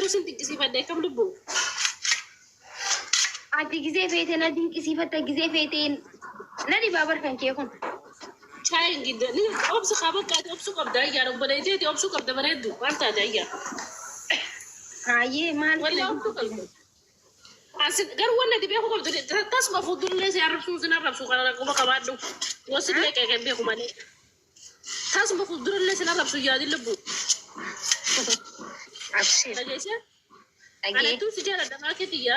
غير سنت كسيفة ده كم لبو عادي جزء فيتين عادي كسيفة جزء فيتين نادي بابر كان كيكون شاين جدا ليه أبصق خابك كاتي أبصق أبدا يا رب بليتي أبصق أبدا بردو وأنت أدايا هاي ما ولا أبصق أصل قالوا دي بياخو قبل تسمع فضل ليس يعرفون زنرب قال لكم كبادو وصل لك كان بياخو مالي تسمع فضل ليس نرب سجادي لبو أنا تو سجارة دماغ كتير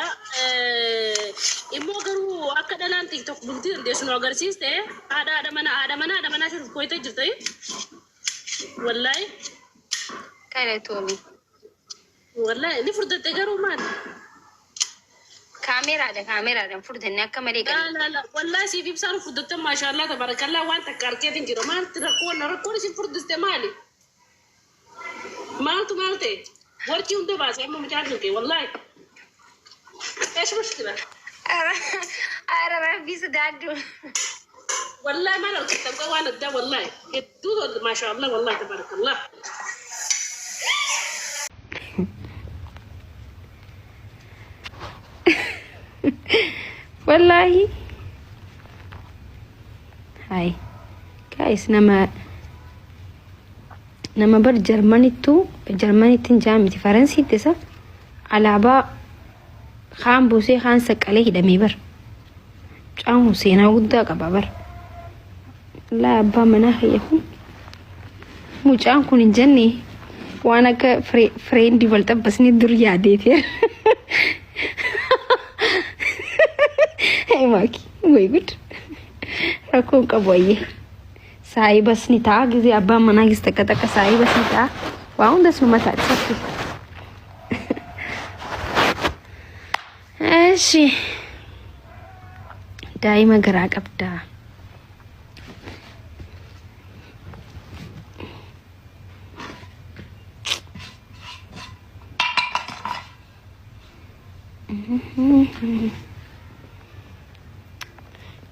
إمو كرو أكيد لان تيك توك بنتين دي سنو أغرسيس تي ada mana شوف كوي تجرتي والله كاين تومي والله نفرض تجارو مان كاميرا ده فرض هناك كاميرا لا والله سي في بصار فرضت ما شاء الله تبارك الله وانت كاركيت انجرو مان تركون سي فرض استعمالي مالتي ورتي وانت باز اما متعرفك والله ايش مشكله أنا ما في صدق والله ما لو كنت ابغى والد ده والله يدود ما شاء الله والله تبارك الله والله هاي كايس نما بر جرماني تنجامتي فرنسي تسا على با خان بوسي خان سك عليه دمي بر جان حسين ودا قبابر لا با مناخي مو جان كون جني وانا ك فريندي بلت بس ندر ياديتي هاي ماكي ويغد ركون كبوي ساي بس نتا غزي ابا مناغس تكتك ساي بس نتا واون دس ما تعرفي ماشي دايما غراق ابدا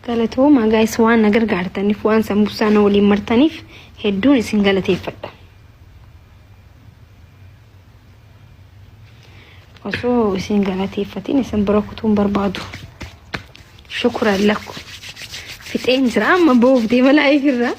قالتو ما جايس وان نجر قارتني فوان سموسا نولي مرتنيف هدون سنجلتي فدا وسو سنجلتي فتين سنبركتون بربادو شكرا لكم في تنجرا ما بوف دي ملاي فرا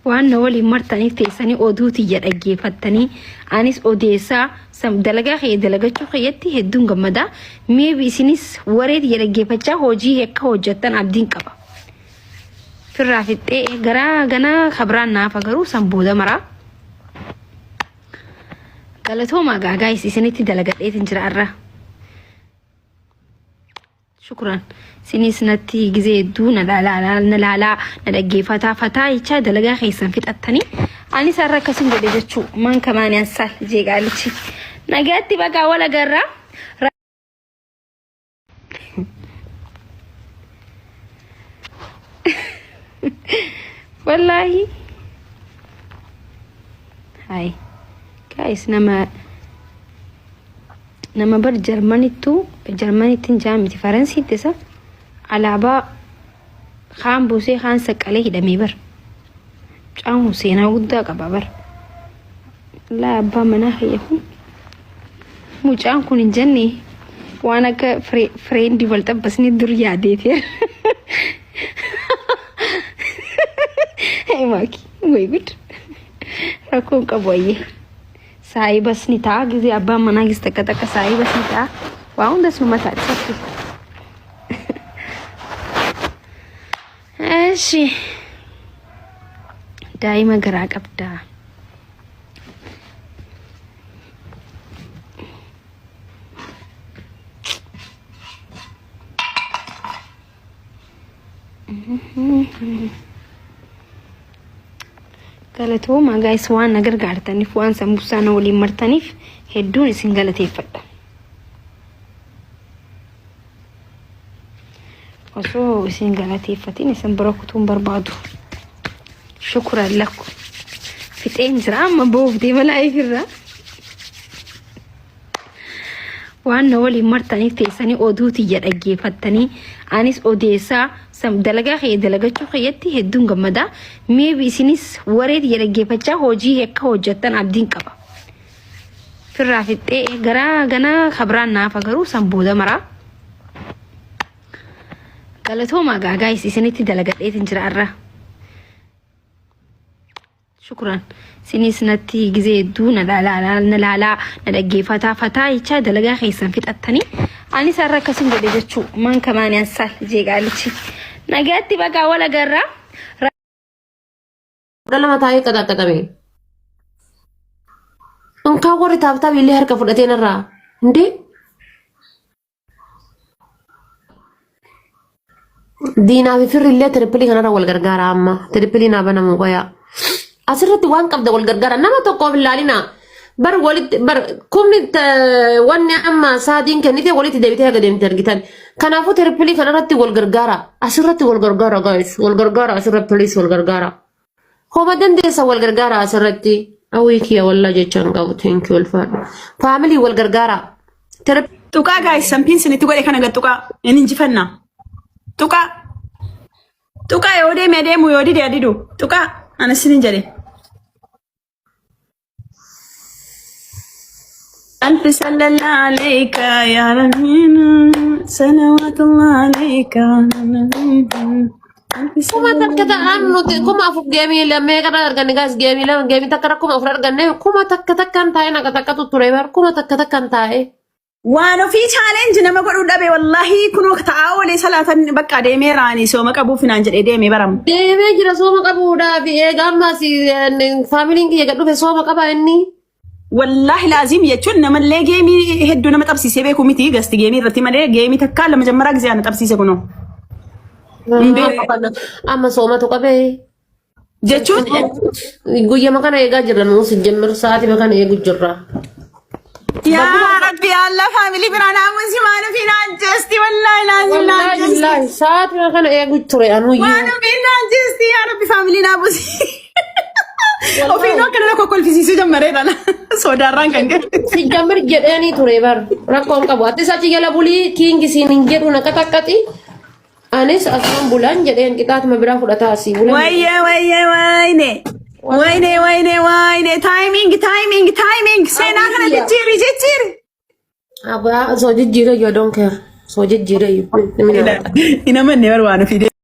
وان نولي مرتني تيساني اودوتي يرقي فتني انيس اوديسا سم دلغا خي دلغا چوخيتي هدون غمدا مي بيسنيس وريد يرغي فچا هوجي هك هوجتن عبدين قبا فرافته غنا خبرنا فغرو سمبودا مرا قالتو ما غايس سنيتي دلغا تنجرا شكرا سنيس نتي غزي دون لا ندغي فتا يچا دلغا خيسن فطتني اني سركسن گدجچو مان كمان ينسال جيغالچي نغاتي بقى ولا غرا والله هاي كايس نما بر جرماني تنجامتي فرنسي تسا على با خان بوسي خان سك عليه دمي بر جان حسين ودا قبابر لا با مناخي مو جان كون جني وانا ك فريندي بلت بس ندر ياديتي هاي ماكي ويغد ركون كبوي ساي بس نتا غزي ابا مناغس تكتك ساي بس نتا واون دس ما تعرفي ماشي دايما غراق ابدا قالتو ما جايس وان نجر قارتني فوان سموسا نولي مرتنيف هدون سنجلتي فدا وسو سنجلتي فتين سنبركتون بربادو شكرا لكم في تنجرا ما بوف دي ملاي فرا وان نولي مرتني تيساني اودوتي يرقي فتني انيس اوديسا سم دلغا خي دلغا چوخيتي هدون غمدا مي بيسنيس وريد يرغي فچا هوجي هك هوجتن عبدين قبا firraa fixxee garaa ganaa kabraan naaf agaruu sanbooda maraa galatooma gaagaa isinitti dalagadheetin jira irra shukran sinis natti gizee hedduu na laalaa na dhaggeeffataa fataa jecha dalagaa keessan fixattanii anis har'a akkasin godhe jechuu man kamaani ansal jeegaalichi nagaatti bagaa wala garraa galama taa'ee qaxaqaxame unkaa warri taaftaa biillee harka fudhateen irraa indee diinaa fi firri illee tirippilii kanarra wal gargaara amma tirippilii naa banamu qoyaa asirratti waan qabda wal gargaara nama tokkoof ilaalina bar walitti bar kumni wanni amma saadiin kennite walitti deebitee haga deemte argitan kanaafuu tirippilii kanarratti wal gargaara asirratti wal gargaara guys wal gargaara asirratti police wal gargaara homa dandeessa wal gargaara asirratti awwiikiya wallaa jechaan qabu thank you alfaadhu family wal gargaara tuqaa guys sampiin sinitti godhe kana gattuqaa inni injifanna tuqaa yoo deeme deemu yoo dide adidu tuqaa ana sinin jedhe ألف صلى الله عليك يا رحمن صلوات الله عليك kuma takka nuti kuma afur geemii lammee kana arganne gaas geemii lama geemii takka rakkuma afur arganne kuma takkan taa'e naqa takkatu ture bar kuma takkan taa'e. waan ofii challenge nama godhuu dhabe wallahi kunoo ta'aa olee salaatan bakka deemee raanii sooma qabuuf naan jedhee deemee baram. Deemee jira sooma qabuudhaaf eegaa ammaas faamiliin kiyya gad dhufe sooma qaba inni. Wallahi laazim jechuun namallee geemii hedduu nama xabsiisee beeku miti gasti geemii irratti malee geemii takkaa lama jammaraa gisee ana xabsiise kunoo. Amma soomatu qabee. Jechuun guyyama kana eegaa jirra nuus jemmiru sa'aatii kana eegu jirra. yaa rabbi alla faamilii biraa naamusi waan ofii naajjesti wallahi Wallahi sa'aatii kana eegu ture anuyyuu. waan ofii naajjesti yaa rabbi faamilii naamusi. Ofii noo kana kokkolfisiisuu jammareedha sodaarraan kan gadi. Si jammir jedhanii ture bar rakkoon qabu ati sachi jala bulii kiingi siin hin jedhu naqa takkati. Anis asman bulan jedheen qixaatuma biraa fudhataa asii bulan. Wayne timing seenaa kana jijjiiri. Abaa soo jijjiire yoo don't care soo jijjiire yoo. Ina manne bar waan ofii